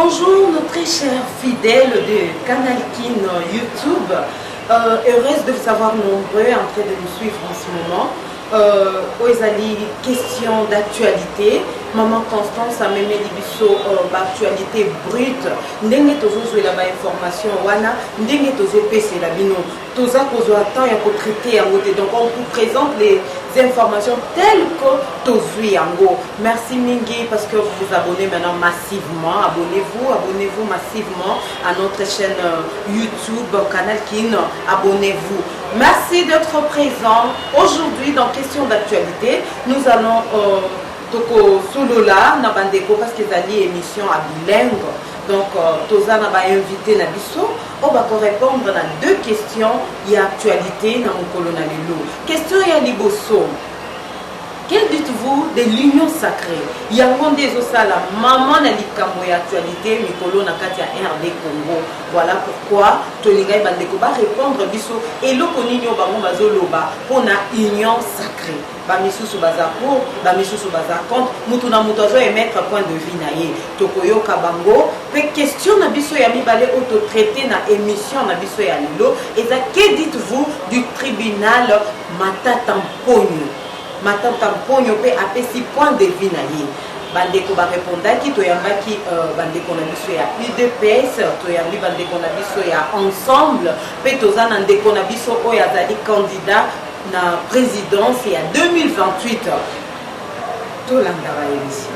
Bonjour nos très chers fidèles de Canal Kin YouTube, heureuse de vous savoir nombreux en train de nous suivre en ce moment. Oezali, question d'actualité. Maman Constance a même dit actualité brute. Ndenge tozo la information wana, ndenge tozo pese la bino. Toza kozo attend ya ko traiter en côté. Donc on vous présente les informations telles que tozo yango. Merci Mingi parce que vous vous abonnez maintenant massivement. Abonnez-vous massivement à notre chaîne YouTube Canal Kin. Abonnez-vous. Merci d'être présent. Aujourd'hui, dans Question d'actualité, nous allons Toko Solola, Nabandeko, parce qu'ils ont une émission à bilingue. Donc, Toza n'a pas invité Nabiso. On va répondre à deux questions. Il y a actualité dans mon colonel. Question il y a Liboso. Que dites-vous de l'union sacrée? Il y a un des osala, maman n'a dit qu'à actualité, Mikolo n'a qu'à RD Congo. Voilà pourquoi Tolinga Bandeko va répondre biso et le konigno bango bazoloba pour na union sacrée. Bamisu sou baza pour, bamisu sou baza contre, mutuna mutazo émettre point de vue naie. Tokoyo kabango, pe question na biso ya mibale auto traité na émission na biso ya lilo. Et ça que dites-vous du tribunal Matatamponyo? Matatamponyo pe apesi point de vue naie. Bandeko ba répondaki to yambaki bandeko na biso ya UDPS to yambi bandeko na biso ya ensemble pe toza na ndeko na biso oyo azali candidat na présidence ya 2028 tolanda ba émission.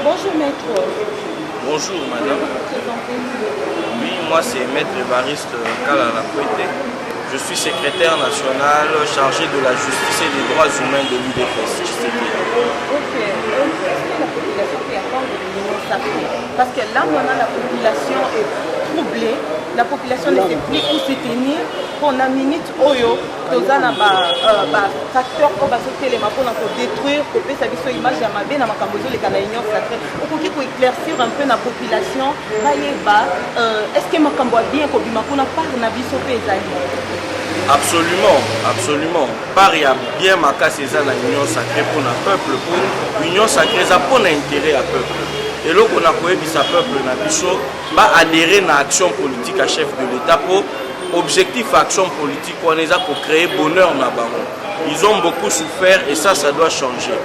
Bonjour maître. Bonjour madame. Oui, moi c'est maître Évariste Kalala Kwete. Je suis secrétaire national chargé de la justice et des droits humains de l'UDPS. Ok. La population qui attend de l'union sacrée. Parce que là, maintenant, la population est troublée. La population ne sait plus où se tenir. Pour la minute, Oyo, tous les facteurs qui sont détruire, pour que ça soit image de la union sacrée. Pour éclaircir un peu la population, est-ce que Makambo a bien qu'on par Nabiso Pézali? Absolument, absolument. Par il y a bien marqué ces l'union sacrée pour le peuple, pour l'union sacrée, ça pour l'intérêt à peuple. Et là, on a connu ce peuple, va adhérer à l'action politique à chef de l'État pour objectif action politique, on les a pour créer bonheur dans le Ils ont beaucoup souffert et ça doit changer.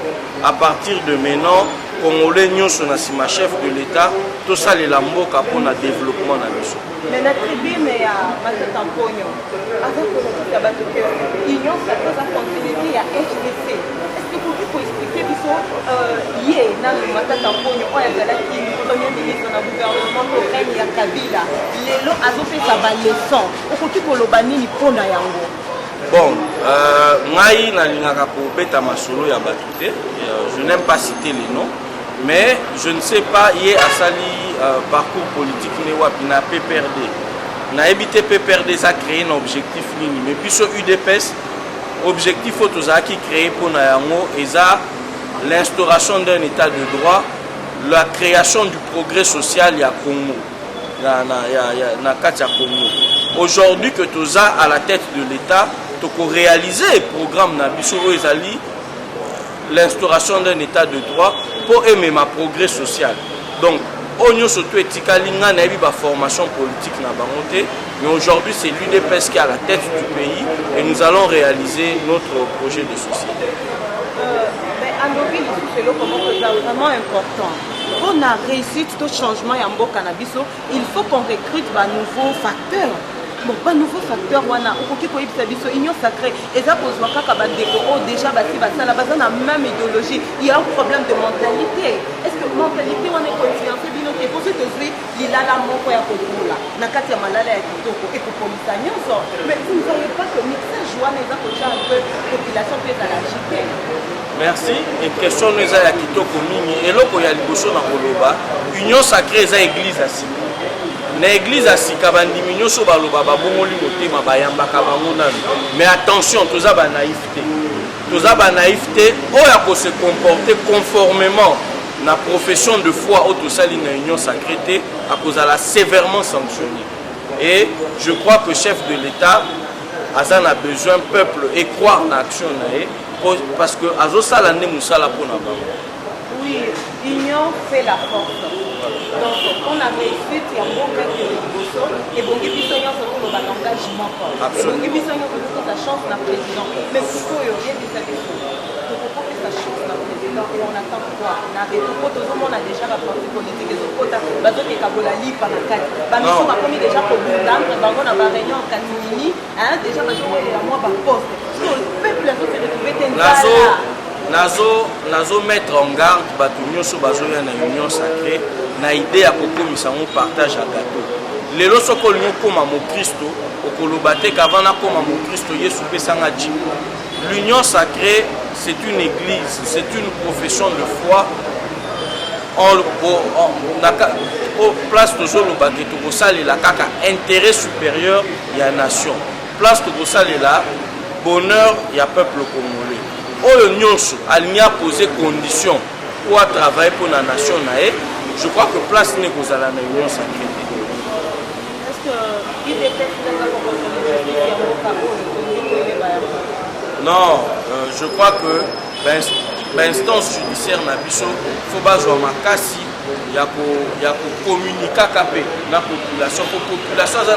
À partir de maintenant, Congolais sont ma chef de l'État, tout ça les lambeaux pour le développement dans le mais la tribune est à Matatamponyo. Avec l'union sacrée va continuer à HDC. Est-ce que vous pouvez expliquer hier dans le Matatamponyo, où il y a le premier ministre dans le gouvernement pour règne à Kabila, les lots a fait sa leçon. Au côté de l'Obani, il faut na yango. Bon, ngai na lingaka pour beta masolo ya batute. Je n'aime pas citer les noms, mais je ne sais pas hier à Sali parcours politique ne wapi na PPRD. Na évité PPRD ça créer un objectif nini, mais puis sur UDPS objectif autoza qui créé pour na yango et ça l'instauration d'un état de droit, la création du progrès social ya Congo. Na Katia Congo. Aujourd'hui que toza à la tête de l'État, to réaliser le programme na biso ezali l'instauration d'un état de droit pour aimer ma progrès social. Donc on surtout etikalinga na ba formation politique na bangote, mais aujourd'hui c'est l'UDPS qui est à la tête du pays et nous allons réaliser notre projet de société. Mais à nos villes, c'est vraiment important. Pour la réussite de changement en cannabis, il faut qu'on recrute de nouveaux facteurs. Bon, pas nouveau facteur, wana, au qui peut y union sacrée, et ça pose déjà la même idéologie. Il y a un problème de mentalité. Est-ce que mentalité on est conscient? C'est bien ok. Pour ce que je il a la mort à Kotola, Nakati Malala et Kitoko et Kopolitanion. Mais vous ne voyez pas que le mixage joie les a un peu population peut à l'agiter. Merci. Et question nous a Kitoko Mini et là il y a le bosso dans Koloba, union sacrée est église à Simi. L'église a si kabandimino so baloba babongoli motema bayamba kabangona. Mais attention, tous a ba naïveté. Tous a ba naïveté, oya ko se comporter conformément na profession de foi au tosali na union sacrée à cause de la sévèrement sanctionnée. Et je crois que chef de l'État Azan a besoin peuple et croire dans l'action naé parce que azosala nde mosala mpona bango. Oui, l'union fait la force. Donc, on a réussi, il y a un bon cas de Liboso, et bon, il y a un engagement. Absolument. Il y a sa chance d'un président. Mais pourquoi il y a des habitudes? Pourquoi sa chance d'un président? Et on attend quoi? On a déjà la partie politique, les autres, bateau qui est Kabolali, par la carte. Bamisson a commis déjà pour Bourdin, on a réunion en Katimini, déjà, parce qu'il y a moi par poste. Le peuple a fait retrouver des nazo mettre en garde bato nyonso bazoya na union sacrée na idée ya kokomisa ngo partage ya gâteau. Lelo soko olingi okoma mokristo okoloba te kavana koma mokristo Yesu pesanga jimbo. L'union sacrée, c'est une église, c'est une profession de foi. Place tozoloba ke tokosalela kaka intérêt supérieur ya nation. Place tokosalela bonheur ya peuple congolais. Oyo nyonso aligné à poser condition pour travailler pour la nation nae, je crois que place n'est qu'aux à la union sacrée. Est-ce que il dépend non, je crois que l'instance judiciaire na biso faut bazwa makasi ya ko communiquer kapé na population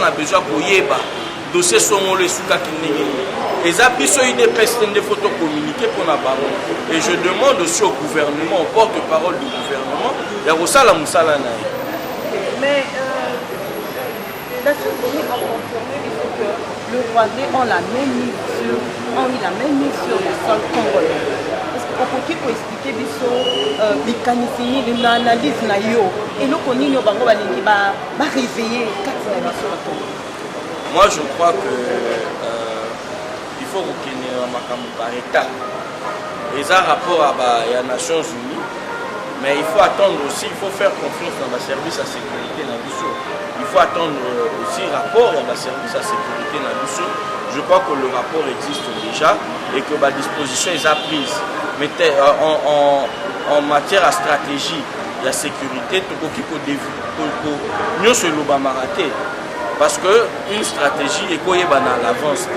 a besoin koyeba dossier songolo esuka kinenge. Et ça, il des photos communiquées pour la baron. Et je demande aussi au gouvernement, au porte-parole du gouvernement, il y a aussi la moussala. Mais la Soudanie a confirmé que le Rwandais ont la même mise sur le sol congolais. Est-ce que vous expliquer les mécanismes, l'analyse et nous connaissons réveiller. Moi, je crois que il faut retenir par état. Et ça rapport à la Nations Unies, mais il faut attendre aussi, il faut faire confiance dans le service à sécurité dans le Bissau. Il faut attendre aussi rapport à la service à sécurité dans le Bissau. Je crois que le rapport existe déjà et que la disposition est prise. Mais en matière de stratégie, de sécurité, tout ce qu'il faut nous se l'obamarater. Parce qu'une stratégie est à l'avance.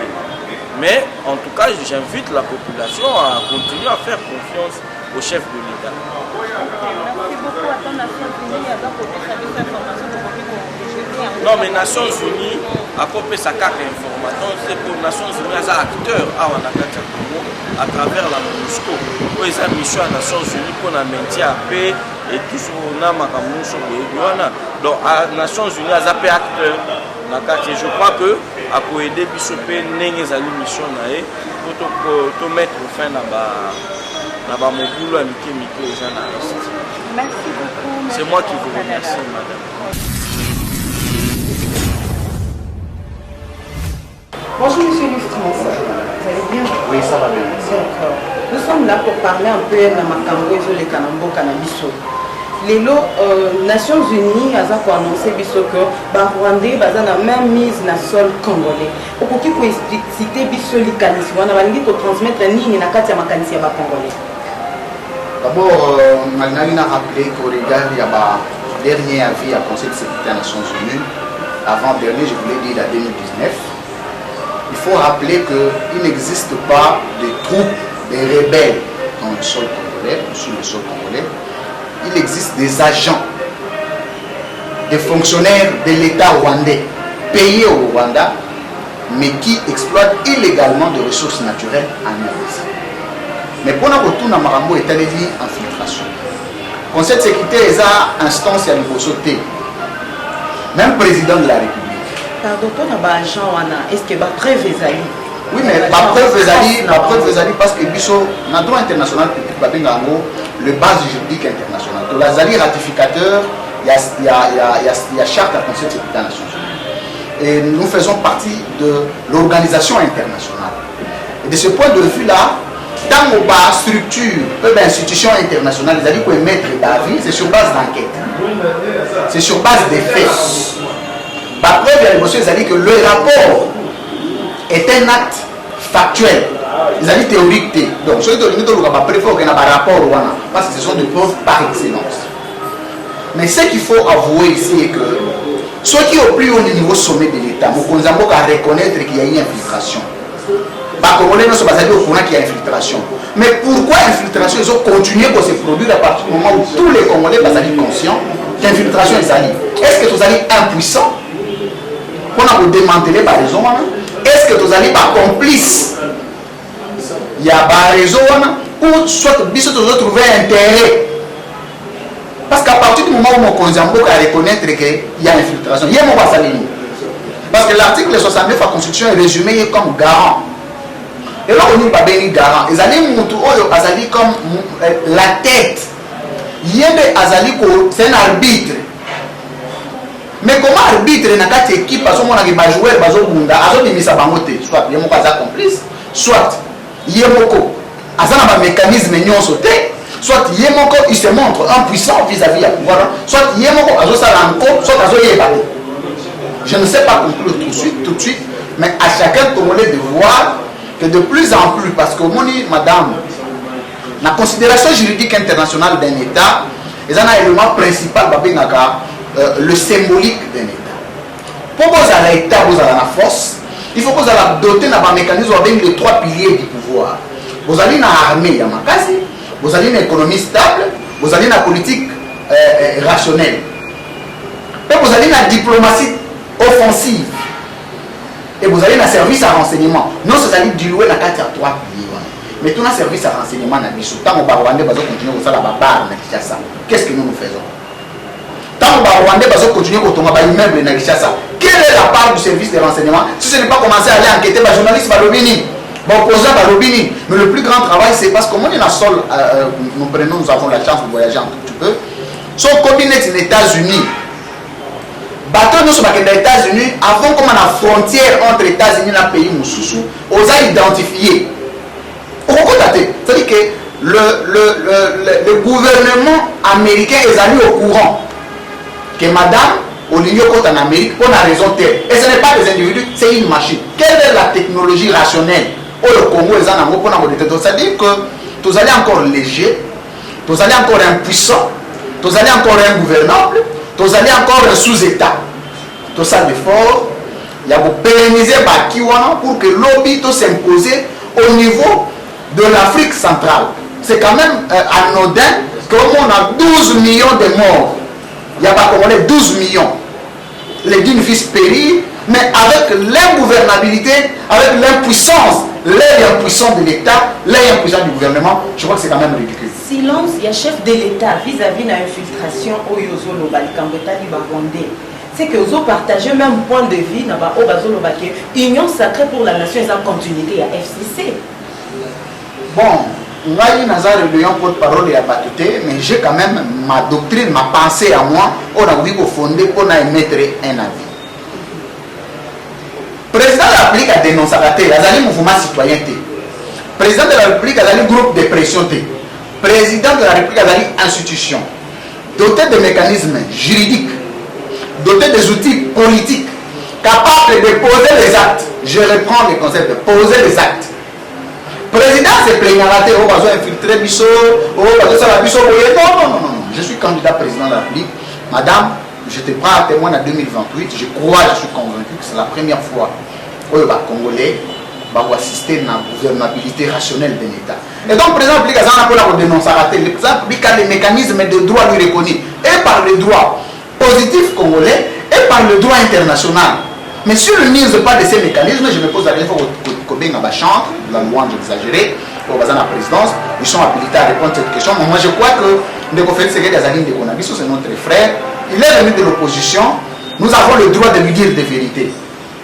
Mais en tout cas, j'invite la population à continuer à faire confiance au chef de l'État. Merci beaucoup à ton Nations Unies non, mais Nations Unies a copié sa carte d'information. C'est pour Nations Unies, as acteur à travers la MONUSCO. Pour les missions à Nations Unies pour la maintien à paix et tout ce qu'on a donc à Nations Unies, as acteur. Je crois que à aider Bissopé n'engage à l'émission pour mettre fin à mon boulot à Miki aux journalistes. Merci beaucoup. C'est moi qui vous remercie, madame. Bonjour monsieur Lustran, vous allez bien? Oui, ça va bien. D'accord. Nous sommes là pour parler un peu de Makambo et de Kanambo Kanabiso. Les Nations Unies ont annoncé que les Rwandais ont même mise dans le sol congolais. Pourquoi vous expliquer biso likanisi wana balingi ko transmettre nini na kati ya makanisi ya ba congolais? D'abord, Magnalina a rappelé qu'au regard il y a un dernier avis à Conseil de sécurité des Nations Unies, avant-dernier, je voulais dire à 2019, il faut rappeler qu'il n'existe pas de troupes, de rebelles dans le sol congolais, sur le sol congolais. Il existe des agents, des fonctionnaires de l'État rwandais, payés au Rwanda, mais qui exploitent illégalement des ressources naturelles en RDC. Mais pour nous retourner à Marambo et Talévi, infiltration. Conseil de sécurité, il y a instance à l'Ibosoté. Même président de la République. Pardon, pour un agent, est-ce que la preuve est allée? Oui, mais la preuve est allée parce que dans le droit international public, le base juridique international. Donc, la ZALI ratificateur, il y a charte à Conseil de sécurité des Nations Unies. Et nous faisons partie de l'organisation internationale. Et de ce point de vue-là, dans nos structures, institutions internationales, ils ont émettre d'avis, c'est sur base d'enquête. C'est sur base des faits. La preuve, ils ont dit que le rapport est un acte factuel. Ils ont dit théorique. Donc, ceux qui ont dit que le rapport est un rapport, parce que ce sont des preuves par excellence. Mais ce qu'il faut avouer ici est que ceux qui ont plus haut niveau sommet de l'État, nous avons qu'à reconnaître qu'il y a une infiltration. Congolais ne sont pas allés au courant qu'il y a infiltration. Mais pourquoi infiltration? Ils ont continué à se produire à partir du moment où tous les Congolais sont conscients qu'infiltration est allée. Est-ce que vous allez impuissants pour nous démanteler par les hommes? Est-ce que vous allez pas complices? Il y a pas raison ou soit vous trouver intérêt. Parce qu'à partir du moment où mon Konzambo a reconnaître qu'il y a infiltration, il y a mon Bassalini. Parce que l'article 69 de la Constitution est résumé comme garant. Et là, on n'est pas bien garant. Ils allaient comme la tête. C'est un arbitre. Mais comment arbitre dans cette équipe, parce qu'on a des joueurs, soit il y a un complice, soit il y a un mécanisme non sauté, soit il se montre impuissant vis-à-vis du pouvoir, soit il y a un je ne sais pas conclure tout de suite, mais à chacun de voir que de plus en plus, parce que madame, la considération juridique internationale d'un État, c'est un élément principal, le symbolique d'un État. Pour que vous ayez l'État, vous avez la force, il faut que vous ayez doté d'un mécanisme avec les trois piliers du pouvoir. Vous avez une armée, vous avez une économie stable, vous avez une politique rationnelle. Et vous avez une diplomatie offensive. Et vous avez un service à renseignement. Non, c'est-à-dire diluer la carte à trois piliers. Mais tout un service à renseignement, tant que les Rwandais vont continuer à faire la barre, qu'est-ce que nous faisons? Tant que les Rwandais vont continuer à tomber immeuble dans Kinshasa, quelle est la part du service de renseignement si ce n'est pas commencer à aller enquêter les journalistes Balobini, les opposants Balobini? Mais le plus grand travail, c'est parce que nous avons la chance de voyager un tout petit peu. Son cabinet des États-Unis. Bateau nous sommes aux États-Unis, avant comme la frontière entre les États-Unis et le pays Moussoussou, on a identifié. C'est-à-dire que le gouvernement américain est allé au courant que madame, au lieu en Amérique, on a raison telle. Et ce n'est pas des individus, c'est une machine. Quelle est la technologie rationnelle au Congo est en Angola? C'est-à-dire que vous allez encore léger, vous allez encore impuissant, vous allez encore ingouvernable, vous allez encore un sous-État. Tout ça d'effort, il y a pérenniser pour que lobby s'impose au niveau de l'Afrique centrale. C'est quand même anodin qu'on a 12 millions de morts. Il n'y a pas comme 12 millions. Les d'une fils périt, mais avec l'ingouvernabilité, avec l'impuissance, l'air impuissant de l'État, l'air impuissant du gouvernement, je crois que c'est quand même ridicule. Silence, il y a chef de l'État vis-à-vis de l'infiltration au Yozo Lobalikambeta Libarondé. C'est que vous partagez même point de vue, Union sacrée pour la nation et en continuité à FCC. Bon, moi, je suis porte-parole et abattuté, mais j'ai quand même ma doctrine, ma pensée à moi, on a voulu fonder pour émettre un avis. Le président de la République a dénoncé le mouvement citoyenneté. Le président de la République a un groupe de pression. Le président de la République a une institution dotée de mécanismes juridiques, dotée des outils politiques, capables de poser les actes. Je reprends le concept de poser les actes. Le président se plaignera, on va infiltrer Bissot, on va faire la Bissot. Non. Je suis candidat président de la République. Madame, je te prends à témoin en 2028. Je crois, je suis convaincu que c'est la première fois où les Congolais vont assister à la gouvernabilité rationnelle de l'État. Et donc, le président de la République a dénoncé le président de la République a les mécanismes de droit lui reconnus, et par le droit positif congolais, et par le droit international. Mais si on n'use pas de ces mécanismes, je me pose la question au chambre, la loi, j'exagérais, au bazar de la présidence, ils sont habilités à répondre à cette question. Mais moi, je crois que le conférence de Gazalines de Konabiso, c'est notre frère, il est venu de l'opposition, nous avons le droit de lui dire des vérités,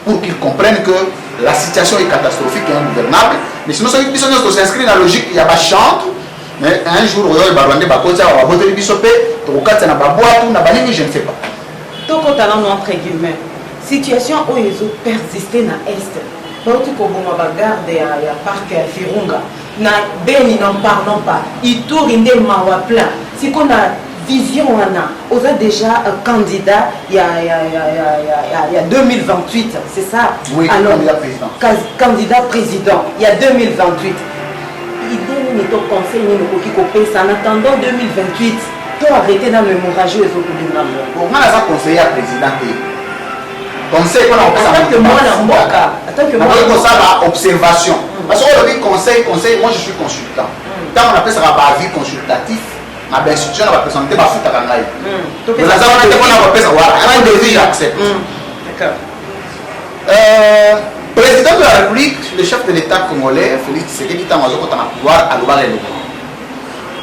pour qu'il comprenne que la situation est catastrophique et ingouvernable. Mais sinon, si on s'inscrit dans la logique, il y a pas chante, mais un jour, il y a un bakoza, on va voter le bisopé, je ne sais pas. Donc, entre guillemets, situation où ils ont persisté dans l'Est. Quand on regarde le parc Virunga, Beni n'en parlons pas. Il tourne des mawa plein. Si on a vision, on a déjà un candidat il y a 2028, c'est ça? Oui, alors, candidat président. Il y a 2028. Il donne ton conseil, en attendant 2028, pour arrêter dans l'hémorragie aux autres. Pour moi, je conseiller à président. conseil qu'on a observation. Parce qu'on dit conseil, moi je suis consultant. Quand on appelle ça avis consultatif, ma institution va présenter ma foot à Kangaï. J'accepte. D'accord. Président de la République, le chef de l'État congolais, Félix Tshisekedi, qui est en pouvoir à l'Oubar et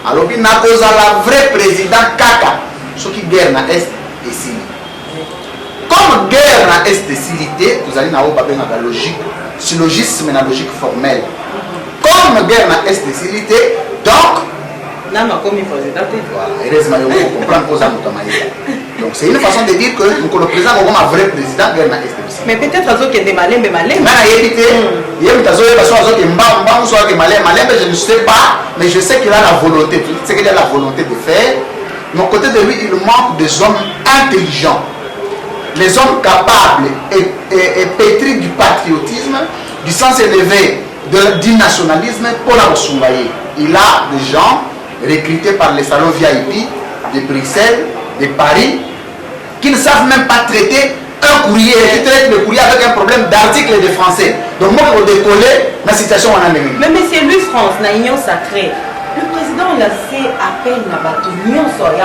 alors, il n'a pas la vraie président Kaka, ce qui guerre dans l'Est et Sili. Comme guerre dans l'Est et Sili, vous allez dans la logique, syllogisme et la logique formelle. Comme guerre dans l'Est et Sili, donc, heureusement, vous comprenez cause à donc c'est une façon de dire que le président est un vrai président guerre dans l'Est et Sili. Mais peut-être qu'il y a des malins, mais malins. Je ne sais pas, mais je sais qu'il a la volonté. C'est qu'il a la volonté de faire. Mais à côté de lui, il manque des hommes intelligents, les hommes capables et pétris du patriotisme, du sens élevé du nationalisme pour la Soumbaye. Il a des gens recrutés par les salons VIP de Bruxelles, de Paris, qui ne savent même pas traiter un courrier, qui traite le courrier avec un problème d'article de français. Donc moi, pour décoller, la situation en Amérique. Mais c'est lui, France, na union sacrée. Le président, il a fait appel à l'union sacrée.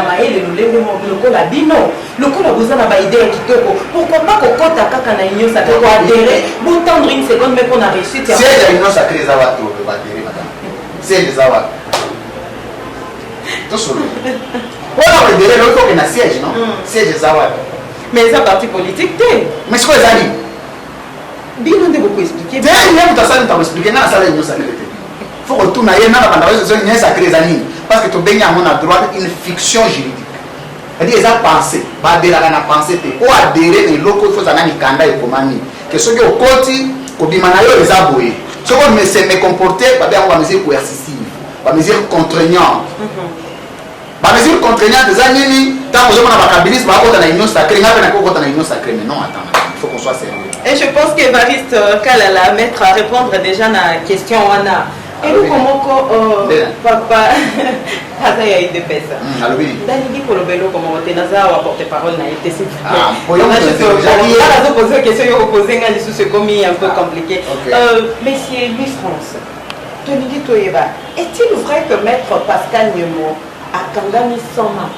Pourquoi pas qu'on compte à Kaka na union sacrée pour adhérer, pour tendre une seconde, mais qu'on a réussi. Si la union sacrée, ça va adhérer, madame. C'est les avats. Tout seul. On a adhéré, il faut qu'il y ait un siège, non? Siège des avats. Mais c'est un parti politique, mais c'est quoi les amis? Bien, on doit beaucoup expliquer. Il faut expliquer dans la salle de l'union sacrée. Il faut retourner dans la bande de l'union sacrée, parce que tu as droit une fiction juridique. C'est-à-dire qu'ils ont pensé, ils ont pensé, pour adhérer aux locaux, il faut aller à Kanda et Komani. Que ceux qui ont côté, les aboués. Ceux qui me comporter, on va mesure coercitive, on va mesure contraignante. La mesure contraignante des années, tant que je suis dans l'union sacrée, mais non, attends, il faut qu'on soit sérieux. Et je pense qu'Évariste Kalala mettre à répondre déjà à la question Wana. Et nous, comment papa, il y a eu des personnes. Danigi Kolobelo, comment on a porte-parole, n'a été si poser une question, c'est commis un peu compliqué. Monsieur Louis France, Tonigi Toyeba, est-il vrai que Maître Pascal Nyemo a Kangami sans main?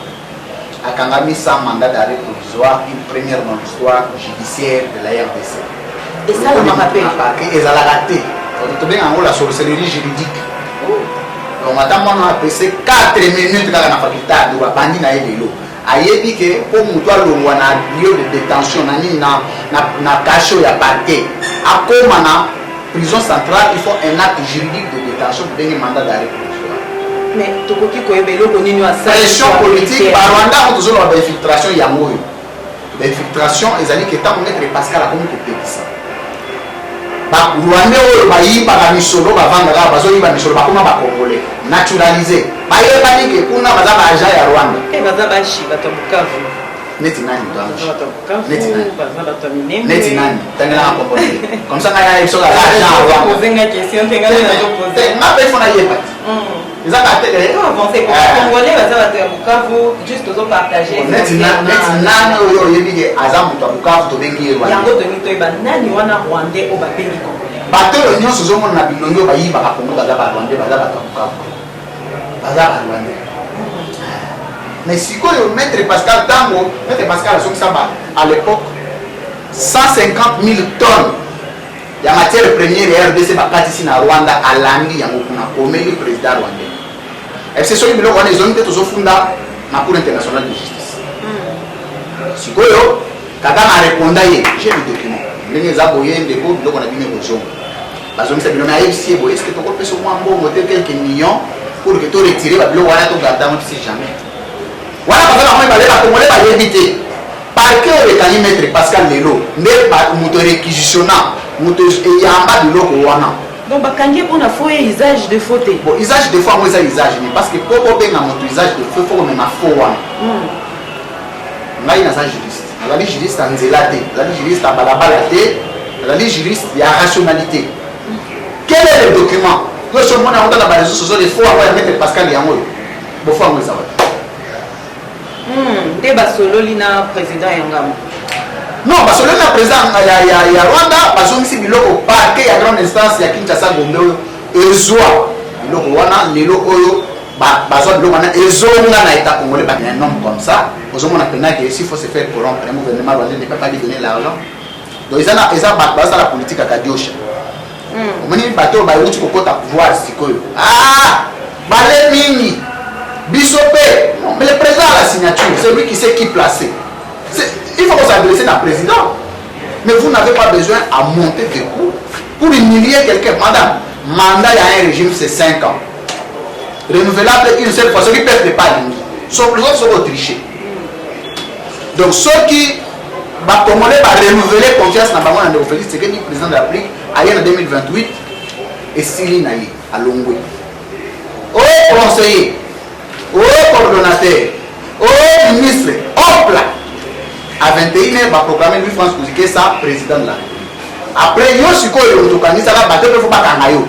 A Kangami sans mandat d'arrêt provisoire, une première dans l'histoire judiciaire de la RDC. Et ça, on m'a rappelé. Et ça l'a raté. On a bien en haut la sorcellerie juridique. Donc, madame, on a passé 4 minutes dans la faculté de la bandine à Edelo. Ayebi que pour mutual on a lieu de détention na cachot ya parquet. À comme na prison centrale, il faut un acte juridique de détention pour donner mandat d'arrêt provisoire. Mais tokoki koyebelo konini wa pression politique par Rwanda on toujours la infiltration ya moyo. L'infiltration ezali que tant mettre Pascal a comme que ça. Ba Rwanda oyo bayiba ka misolo bavanga ka bazoyiba misolo bakoma ba congolais naturalisé. Bayeba ni que kuna baza ba agent ya Rwanda. Baza ba shi bato Bukavu. Neti nani donc? Neti nani? Baza bato minene. Neti nani? Tangela ko congolais. Comme ça na biso ka agent ya Rwanda. Poser une question tengala na poser. Ma personne yepa. Ils ont avancer congolais baza bato ya Bukavu juste aux partager. Neti nani oyo yebi aza muto Bukavu to bengi Rwanda. Yango to mito ba nani wana Rwandais o ba bengi congolais. Bato nyonso zomona na bilongo bayiba ka Congo baza ba Rwandais baza bato Bukavu. Baza ba Rwandais. Mais si quoi le maître Pascal Tango, maître Pascal à l'époque 150 000 tonnes de matière première RDC bakati ici na Rwanda alandi yango kuna komeli président rwandais. Et c'est celui biloko wana ezongi te tozofunda na cour internationale de justice. Si quoi yo kaka na répondre ye, j'ai le document. Ndenge za boye ndeko biloko na bino bozongo. Bazongi sa biloko na yebisi boye est-ce que toko pesa mwa mbongo te quelques millions pour que tu retires ba biloko wana to garder on sait jamais. Voilà parce que moi balé ba congolais ba yebité. Par que le maître Pascal Lelo n'est pas moto réquisitionnant moto yamba de loko wana. Donc bakangi on a fait usage de faute. Bon usage de fois moi ça usage mais parce que pour benga moto usage de faux faut même faux wana. Ngai na sa juriste. La juriste en zélate, la juriste à balabala té, la juriste il y a rationalité. Quel est le document? Que ce monde a on dans la réseaux sociaux des fois avoir maître Pascal Yango. Bon fois moi ça va. Débat solo lina président Yangam. Non, parce que le président il y a Rwanda, parce que si biloko parquet il y a grande instance il y a Kinshasa Gombe ezwa biloko wana lelo oyo bazwa biloko wana ezonga na état congolais ba un homme comme ça ozomona pena que s'il faut se faire corrompre le gouvernement rwandais ne peut pas lui donner l'argent. Donc ils ont base la politique à Kadiosha. Omoni bateau ba uti kokota pouvoir sikoyo. Ah! Balé mingi. Bisopé. Non, mais le président a la signature, c'est lui qui sait qui placer. Il faut s'adresser à président. Mais vous n'avez pas besoin à monter des coups pour humilier quelqu'un. Madame, mandat il y a un régime, c'est 5 ans. Renouvelable une seule fois. Ceux qui perdent pas l'ennemi. Sauf les autres sont trichés. Donc ceux qui va renouveler confiance dans le Félix, c'est que le président de la République en 2028 et Sili Naï à Longwe. Oh conseiller, oh coordonnateur, oh ministre, hop là. À 21h, va proclamer Louis France Kouzike ça président de la République. Après, il y a aussi quoi le Tokani, ça va battre le faut pas kangayo.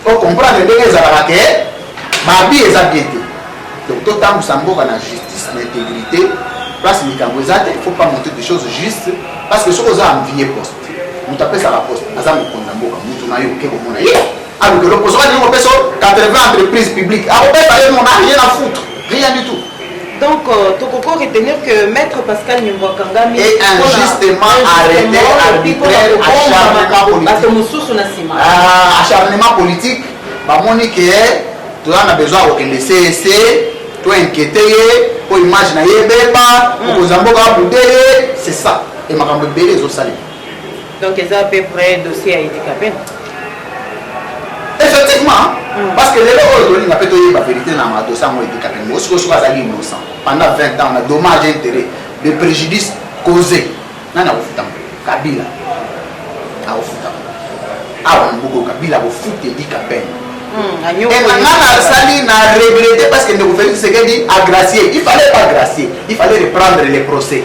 Faut comprendre les gens à laquelle ma vie est habitée. Donc tout temps où ça me la justice, l'intégrité, place il ne faut pas monter des choses justes parce que ce que vous avez envié poste. Nous tapez ça la poste, nous avons condamné nous n'avons que vous n'avez. Alors que l'opposition a dit 80 entreprises publiques. Alors on n'a rien à foutre, rien du tout. Donc, tu peux retenir que Maître Pascal Nyambwakanga est injustement arrêté, arbitraire, acharnement politique. Tu as besoin de le CSC, tu es inquiété, tu imagines, c'est ça. Et ma cambre les autres salés. Donc, ils ont à peu près dossier à handicapé. Effectivement, parce que les gens ont fait la vérité dans le dossier handicapé. Moi, je suis innocent. Pendant 20 ans, on a dommage intérêt, de préjudice causé. Non, non, Kabila. Kabila, vous foutez handicapé. Et maintenant, Sali n'a regretté parce que nous faisons ce qu'il dit, agracier. Il ne fallait pas gracier, il fallait reprendre les procès.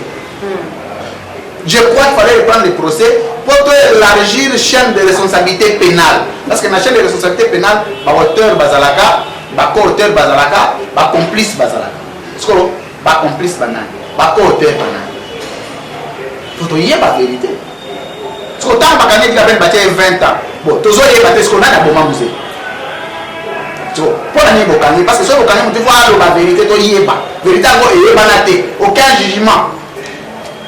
Je crois qu'il fallait reprendre les procès pour élargir la chaîne de responsabilité pénale. Parce que dans la chaîne de responsabilité pénale, il y a auteur bazalaka, il y a co-auteur bazalaka, il y a complice bazalaka. Est-ce que il y a complice banane, il y a co-auteur banane. Il faut y avoir la vérité. Est-ce que tant que tu as 20 ans, bon, tu as dit ce qu'on a dans le musée. Pour la parce que si tu vois la vérité, tu y es pas. Vérité, aucun jugement.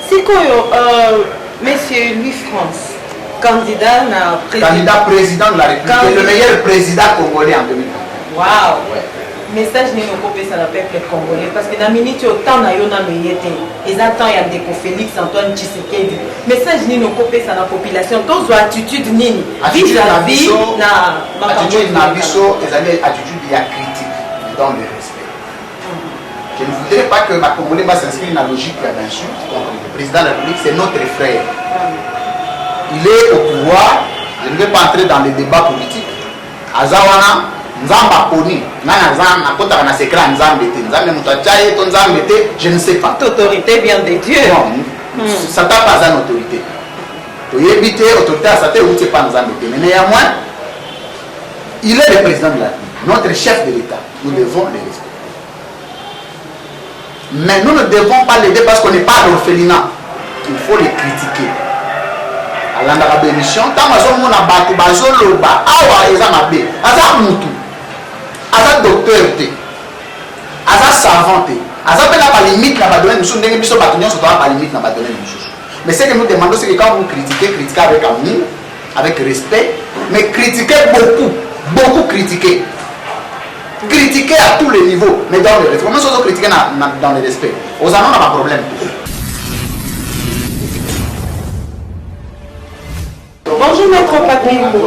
C'est quoi, monsieur Louis France, candidat président de la République, le meilleur président congolais en 2020. Waouh! Message n'est pas ça le peuple congolais parce que dans la minute autant na yo na meyete ils attendent ya ndeko Félix Antoine Tshisekedi. Message n'est pas ça la population. Tous attitude nini vis-à-vis na attitude na biso ezali attitude ya critique dans le respect. Je ne voudrais pas que ma Congolais va s'inscrire dans la logique d'insulte contre le président de la République, c'est notre frère. Il est au pouvoir, je ne vais pas entrer dans les débats politiques. Azawana, Nzamba Poni, je ne sais pas. Toute autorité vient de Dieu. Non, ça n'a pas une autorité. Tu es évité, autorité à sa tête, ou tu n'es pas Nzamba. Mais néanmoins, il est le président de la République, notre chef de l'État. Nous devons le respecter. Mais nous ne devons pas l'aider parce qu'on n'est pas l'orphelinat. Il faut les critiquer. À l'endroit de l'émission, tant que nous avons battu, nous avons docteur, savant, limite mais ce que nous demandons, c'est que quand vous critiquez, critiquez avec amour, avec respect, mais critiquez beaucoup critiquer. Critiquer à tous les niveaux, mais dans le respect. Comment est-ce que critiquer dans le respect? Aux amants, on n'a pas de problème. Bonjour Maître Patrick. Madame les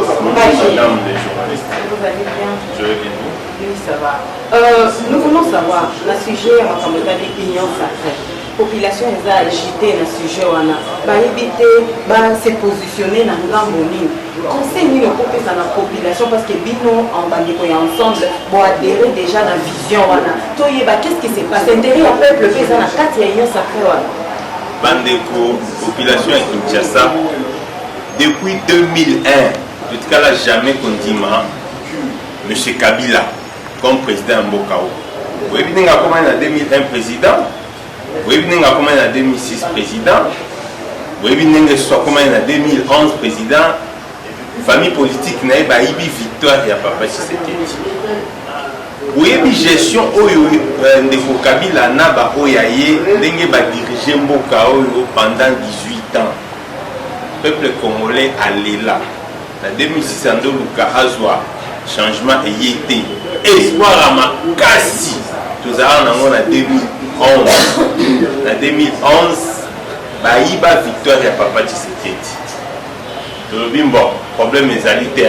journalistes. Vous allez bien? Je vais bien. Oui, ça va. Nous voulons savoir, le sujet, comme on a dit, union sacrée. Population est agitée dans ce sujet, on a éviter se positionner dans le grand bonheur. Conseil nous couper dans la population parce que bino en bandiko et ensemble pour adhérer déjà dans la vision. Qu'est-ce qui s'est passé? Derrière le peuple, dans la carte, il y a union sacrée. Bandeko, population à Kinshasa, depuis 2001, en tout cas là, jamais qu'on dit M. Kabila comme président Mbokao. Vous voyez bien comment il y a 2001 président, vous voyez bien comment il y a 2006 président, Vous voyez, soit comme en 2011, président, famille politique n'a pas eu victoire et Papa Tshisekedi. Vous voyez, gestion de Kabila n'a pas dirigé Mboka pendant 18 ans. Le peuple congolais allait là. En 2006, Luka Azwa, changement et été. Espoir à Makassi. Tout ça en 2011. En 2011, Baïba victoire et Papa Tshisekedi. Le bon, problème estalité.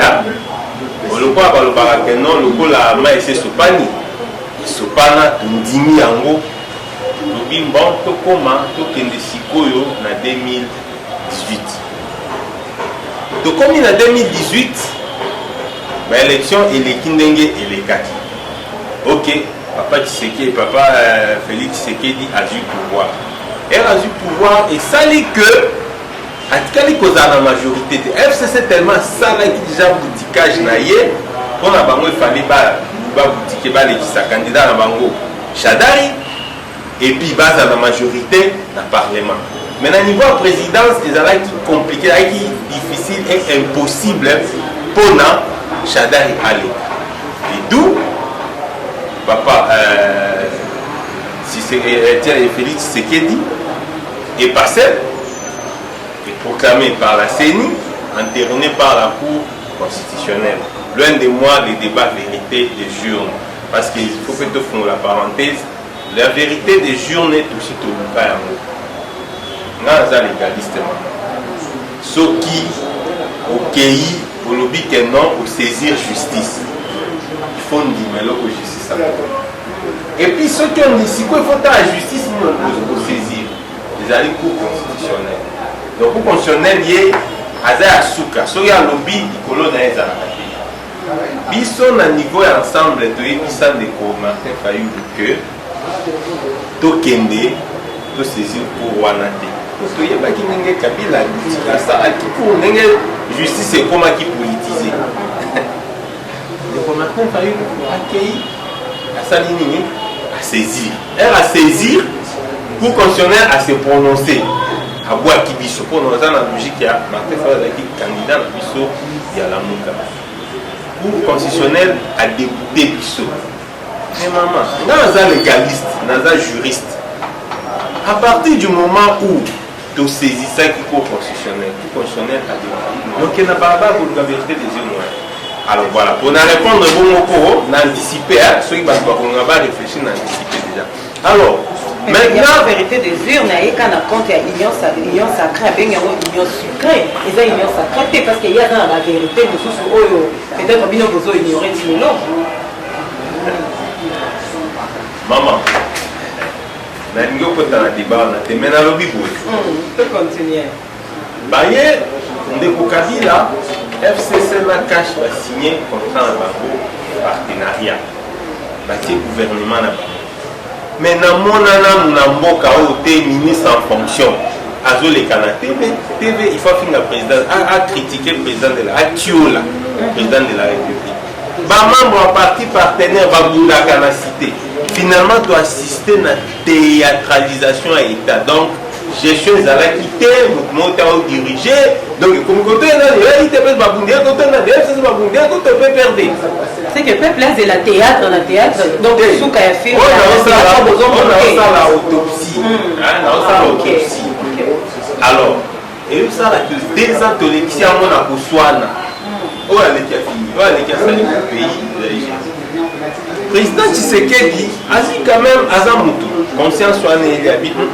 Le quoi par le barakenon, le coup la main c'est Sopani. Sopana, Ndimi Yango. Le bon, tout comment, tout Kende Sikoyo en 2018. Donc comme en 2018, l'élection et les Kindenge et les Kaki. Ok, Papa Tshisekedi, Papa Félix Tshisekedi a eu pouvoir. Elle a eu pouvoir et ça dit que à quelle cause la majorité de FCC tellement ça là qui déjà boutiquage naïe pour la bango il fallait pas boutiquer pas les candidats à la bango Chadari et puis base à la majorité dans le parlement. Mais à niveau présidence c'est là qui compliqué qui difficile et impossible pour na Chadari aller. Et d'où papa si c'est Félix Tshisekedi est passé proclamé par la CENI, entériné par la Cour constitutionnelle. Loin de moi les débats vérité des urnes. Parce qu'il faut que tu fasses la parenthèse. La vérité des urnes est aussi tout le cas. Nous sommes légalistes. Ce qui, au pays, pour le but que non, pour saisir justice. Il faut dire, mais là, justice. Et puis ceux qui ont dit, si il faut la justice, nous pour saisir. Les alliés Cour constitutionnelle. Donc, pour constitutionnel, il y a un souka. Si il y a un lobby, il y a un lobby. Biso na niveau ensemble, tu es puissant de Martin Fayulu que to kende, to saisir pour Wanate. Tu es pas qui n'est pas Kabila, qui pour justice et comment qui politisé. Donc, Martin Fayulu accueilli à Salini à saisir. Elle a saisir pour constitutionnel à se prononcer. À boire qui biso pour nous dans la logique il y a Martin Fayulu qui candidat à biso il y a la mouka. Pour constitutionnel à débouter biso. Mais maman, nous sommes légaliste, nous sommes juriste. À partir du moment où tu saisis ça qui est constitutionnel a débouté. Donc il n'y a pas pour la vérité des yeux noirs. Alors voilà, pour répondre au bon mot, on a anticipé, ceux qui vont réfléchir, on a anticipé déjà. Alors, maintenant, la vérité des urnes, quand on compte l'union sacrée, il y a l'union sucrée. Et ça, l'union sacrée, parce qu'il y a dans la vérité, peut-être que nous avons ignoré du nom. Maman, on a un débat, on a mais dans le lobby. On peut continuer. Baye, on est Kabila, FCC la cache va signer contrat en partenariat. Le gouvernement n'a pas. Mais dans mon mboka ministre en fonction azo les Canadiens TV il faut finir le président a critiqué le président de la Atiola président de la République ba membre en parti partenaire va bouda kana cité finalement doit assister à la théâtralisation à état donc gestion des ala quitté mouvement dirigé donc comme côté là il était pas babundé côté là c'est babundé côté peut perdre. C'est que le peuple est de la théâtre, donc sous qu'à faire on a la autopsie. Alors, et ça là que des ans de l'élection on a pour soigner. Oh elle est fini, oh elle est sali le pays. Président Tshisekedi a dit quand même à Zamutu, conscience soignée il habite de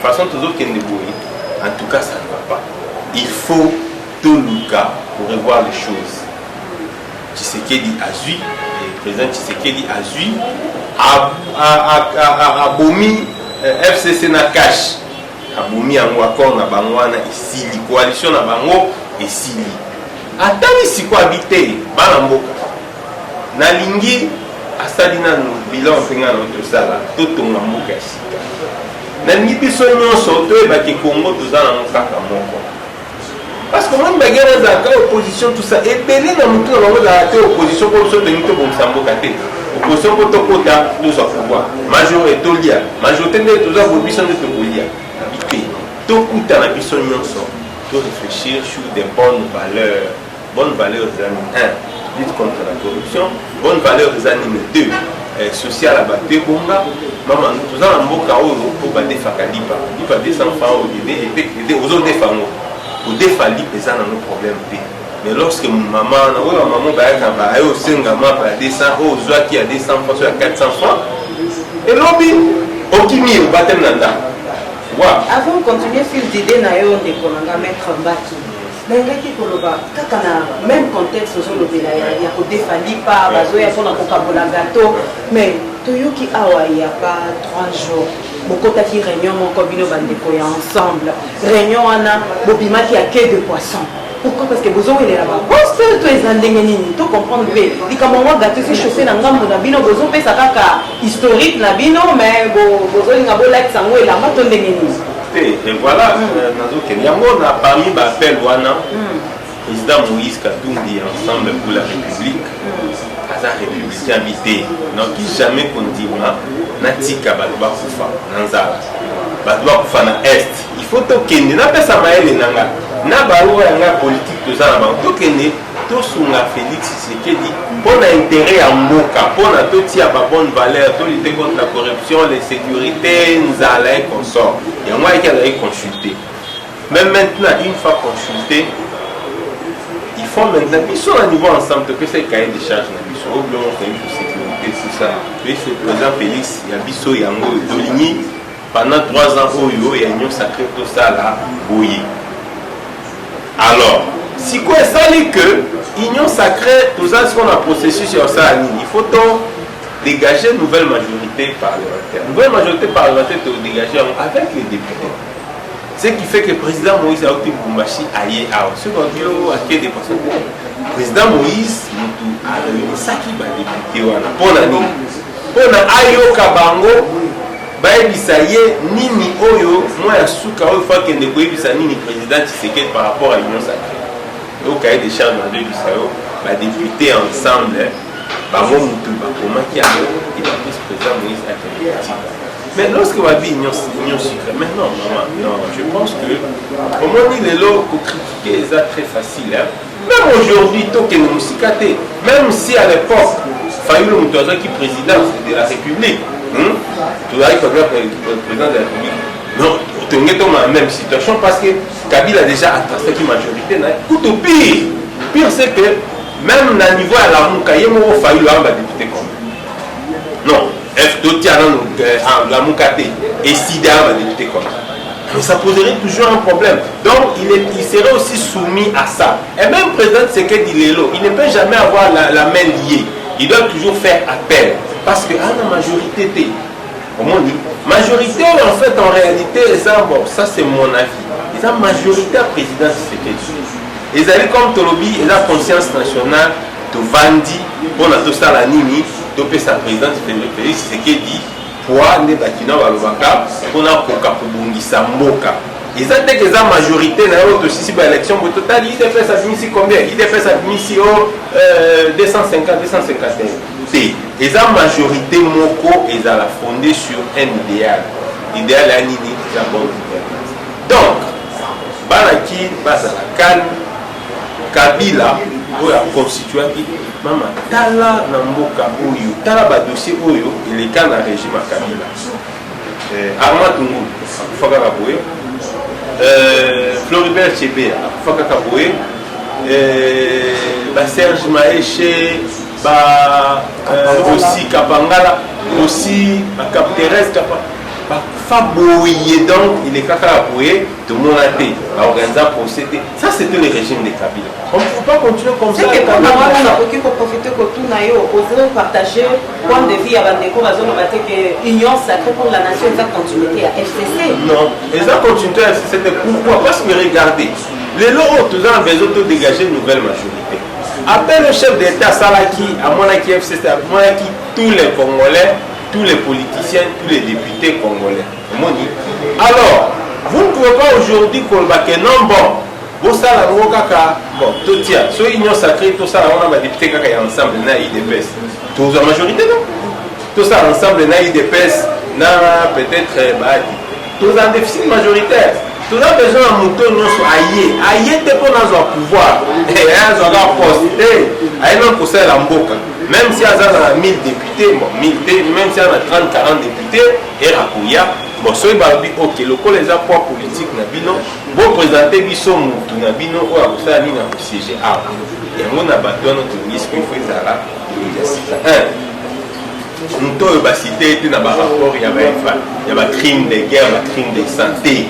façon toujours qu'il ne bouille. En tout cas ça ne va pas. Il faut tout le cas pour revoir les choses. Tshisekedi a zui, le président Tshisekedi a zui, a bomi FCC na cash, a bomi en accord na bangwana ici, la coalition na bango ici. Atani si quoi habiter, balamboka. Na lingi asalina no bilan fenga no to sala, to tonga mboka sika. Na lingi biso nyonso to eba ke Congo to zala mokaka moko. Parce que moi, je suis en opposition, tout ça. Et bien, dans le temps, on a opposition pour se tenir au Sambo-Katé. Opposition pour tout pouvoir. Majorité, tout lia. Majorité, tout ça, pour puissance de tout lia. tout coûte à la mission de réfléchir sur des bonnes valeurs. Bonnes valeurs des années 1, lutte contre la corruption. Bonnes valeurs des années 2, social à battre bonga. Maman, nous avons un beau chaos pour battre Fakalipa. Il va descendre aider aux autres défendre. Pour défendre les gens dans nos problèmes. Mais lorsque maman, va au Singama, aux autres qui a 200 francs, sur 400 francs, et l'objet, au Kimi, au baptême Nanda. Avant de continuer, fil d'idée, on est mettre un bâti. Nangaki koloba kaka na même contexte ozolobela ya kodefali pa bazoya mpona kokabola gâteau mais toyoki awa il y a pas 3 jours bokotaki réunion moko bino bandeko ya ensemble réunion wana bobimaki ya quai de poisson. Pourquoi? Parce que vous avez là-bas. Poste to eza ndenge nini to comprendre pe likambo mwa gâteau si chaussé na ngambo na bino bozo pesa kaka historique na bino mais bozolinga bolakisa yango elamba to ndenge nini. Et voilà, il y a parmi les appels, le président Moïse Katumbi ensemble pour la République, à la République invité. Donc, jamais qu'on dit, Natika Badouba Koufa, Nanzala, Badouba Koufa na Est. Il faut toquer, n'a pas ça maël nanga, n'a pas eu politique de ça là-bas. Toquer, tout sur la Félix, c'est qui dit, pour l'intérêt à Moka, pour la tout y a pas bonne valeur, tout lutter contre la corruption, les sécurités, Nzala et consorts. Il y a moi qui a consulté. Même maintenant, une fois consulté, il faut maintenant, ils sont à niveau ensemble, que c'est cahier des charges, ils sont au blanc, pour sécurité, tout ça. Puis c'est le président Félix, il y a Bisso, Yango, Doligny, pendant 3 ans, il y a une sacrée, tout ça là, bouillie. Alors, si quoi ça dit que l'union sacrée, tout ça, ce qu'on a processus sur ça, il faut donc dégager une nouvelle majorité parlementaire. Une nouvelle majorité parlementaire de dégager avec les députés. Ce qui fait que le président Moïse a été Bumbashi aïe à ce qu'on dit à qui des personnes. Le président Moïse a réuni ça qui va député pour l'année. Pour l'année, Kabango, Baïbisaye, Nini Oyo, moi à Souka, il faut que ne Baïbisaye ni président Tshisekedi par rapport à l'union sacrée. Au cahier des charges de l'État, les députés ensemble, comment qui a été le président Moïse a été. Mais lorsque on va dire union secrète, mais non, je pense que au moins il est là pour critiquer, c'est très facile. Même aujourd'hui, même si à l'époque, Fayou Moutouaza qui est président de la République, tu arrives à le président de la République. Non, tu es dans la même situation parce que Kabila a déjà attracté la majorité. Tout au pire, c'est que même à niveau à la Mouka, il y a un failli à député comme. Non, F2 la Mouka et Sida va député comme. Mais ça poserait toujours un problème. Donc il serait aussi soumis à ça. Et même le président Tshisekedi Lelo, il ne peut jamais avoir la main liée. Il doit toujours faire appel. Parce que la majorité, comment on dit, majorité en fait en réalité, ça c'est mon avis. Ils ont majorité à président Tshisekedi. Ils allaient comme Tolobi, ils ont conscience nationale de Vandi, pour tout ça la Nini, de sa présidence Félix Tshisekedi, pour aller Bakina Walobaka, pour la Kokapubungisa Moka. Ils ont dit qu'ils ont majorité dans l'élection, mais total, il fait sa mission combien? Il fait sa mission 250, 251. Ils ont majorité Moko, ils ont la fondée sur un idéal. L'idéal est Nini, la bonne gouvernance. Donc, Balaki, Bazala calme, Kabila, où a constitué Maman, Tala Namboka Oyo, Tala Badossier Oyo, il est quand dans le régime à Kabila. Armand Tungu, Faka Kaboué, Floribert Chébé, Faka Kaboué, Serge Maéché, aussi Kapangala, aussi Cap Thérèse Kapangala. Fabouillé donc, il est Kakaboué, de Monaté, à organiser un procédé. Ça, c'était le régime des Kabila. On ne peut pas continuer comme ça. C'est que quand on a profité que tout n'a eu opposé, partager, point de vie à Bandeko, à zone que l'union sacrée pour la nation, ça continuité à FCC. Non, et ça continuité à FCC, c'était pourquoi? Parce que regardez, les lots, tous ont besoin de dégager une nouvelle majorité. Après le chef d'État Salaki, à Monaki FCC, à Monaki, tous les Congolais, tous les politiciens, tous les députés congolais. Alors, vous ne pouvez pas aujourd'hui qu'on va que non, bon, ça la bon, tout tient, soit union sacrée, tout ça, on a des députés qui sont ensemble, na IDPS. Tous la majorité, non? Tout ça ensemble, na IDPS, na peut-être, tous en déficit majoritaire. tu as besoin de moto nyonso aye te pour nazwa pouvoir azwaka poste aye non pour ça la mboka même si aza na 1000 députés bon 1000 même si aza na 30-40 députés erakuya bon soki balobi ok lokola eza poids politique na bino boprésente biso motu na bino oyo akosala nini na kosiége awa yango na bato wana tongisi po ifo ezala ya sika moto oyo basite ete na barapport ya bacrime de guerre bacrime de santé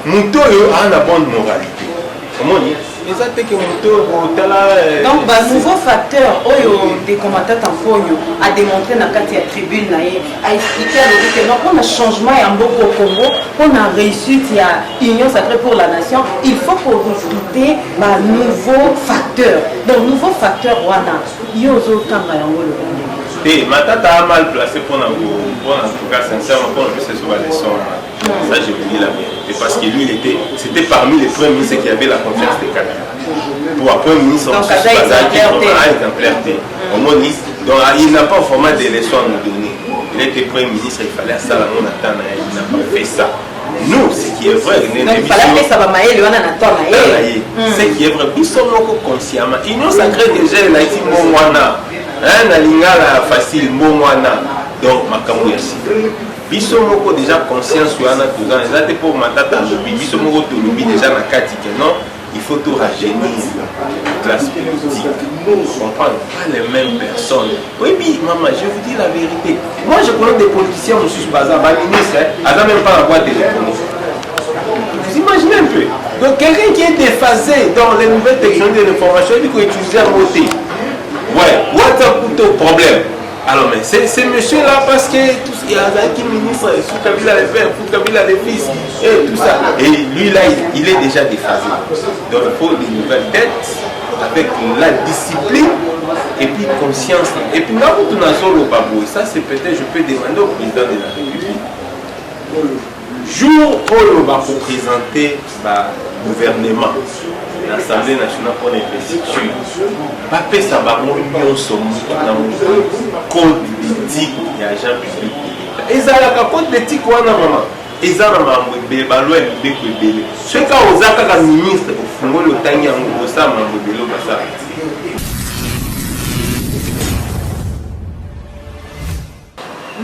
moto oyo aa na bonne moralité omoni eza teke moto otala donc nouveau facteur oyo des commentateurs mponyo a démontré na kati ya tribune na ye a expliqué alobi ke non mpona changement ya mboka au Congo mpona réussite ya union sacrée pour la nation il faut korecruter nouveau facteur donc nouveau facteur wana yo ozotanga yango lokondo te matata a mal placé mpona en tout cas sincèrement mpona pesa sur la leçon ça je vous dis la vérité parce que lui c'était parmi les premiers ministres qui avaient la confiance des Kabila pour un premier ministre donc exemplaire donc il n'a pas un format de leçon à nous donner il était premier ministre il fallait ça la mon attendre il n'a pas fait ça nous ce qui est vrai donc il fallait faire ça bamaele wana na tona ye ce qui est vrai biso moko consciemment union sacrée déjà il a été bon wana na lingala facile bon wana donc makambo ya sika biso moko déjà conscience wana tozana eza te pour matata alobi biso moko tolobi déjà na kati ke non il faut tout rajeunir classe politique comprendre pas les mêmes personnes oui maman je vous dis la vérité moi je connais des politiciens mosusu baza baministre aza même pas la boîte téléphonique vous imaginez un peu donc quelqu'un qui est déphasé dans les nouvelles technologies de l'information il faut utiliser un mot ouais WhatsApp plutôt problème. Alors mais c'est monsieur là parce que tout il y a qui ministre sous Kabila les pères, sous Kabila les fils et tout ça. Et lui là il est déjà déphasé. Donc il faut des nouvelles têtes avec la discipline et puis conscience. Et puis là où tu n'as pas le babou, ça c'est peut-être je peux demander au président de la République. Jour où on va présenter le gouvernement. L'Assemblée nationale pour l'investiture. Pape Sabango, nous sommes dans le code d'éthique et agent public. Et ça, le code d'éthique, on a maman. Et ça, on a un ballon et un bébé. Ce cas où on a un ministre, au fond, le temps, on a ça, on a un bébé.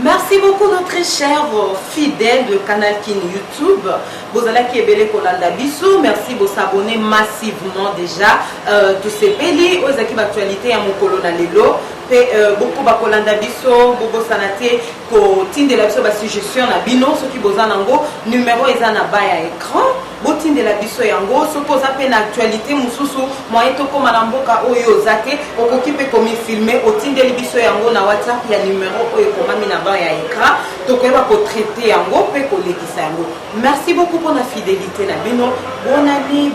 Merci beaucoup notre cher fidèle de Canal Kin YouTube. Vous allez qui est Kolanda Bissou. Merci de vous abonner massivement déjà. Tous ces pays aux équipes d'actualité à mon colonel Lelo. Beaucoup de Kolanda Bissou, beaucoup de santé pour de la suggestion à Bino, ceux qui vous en numéro est en bas à écran. Botin de la biso yango suppose à peine actualité mususu moyen to comme malamboka oyo zate okokipe comme filmer otin de biso yango na WhatsApp ya numéro oyo comme na ba ya écran to ko ba ko traiter yango pe ko lekisa yango. Merci beaucoup pour la fidélité na bino. Bonne année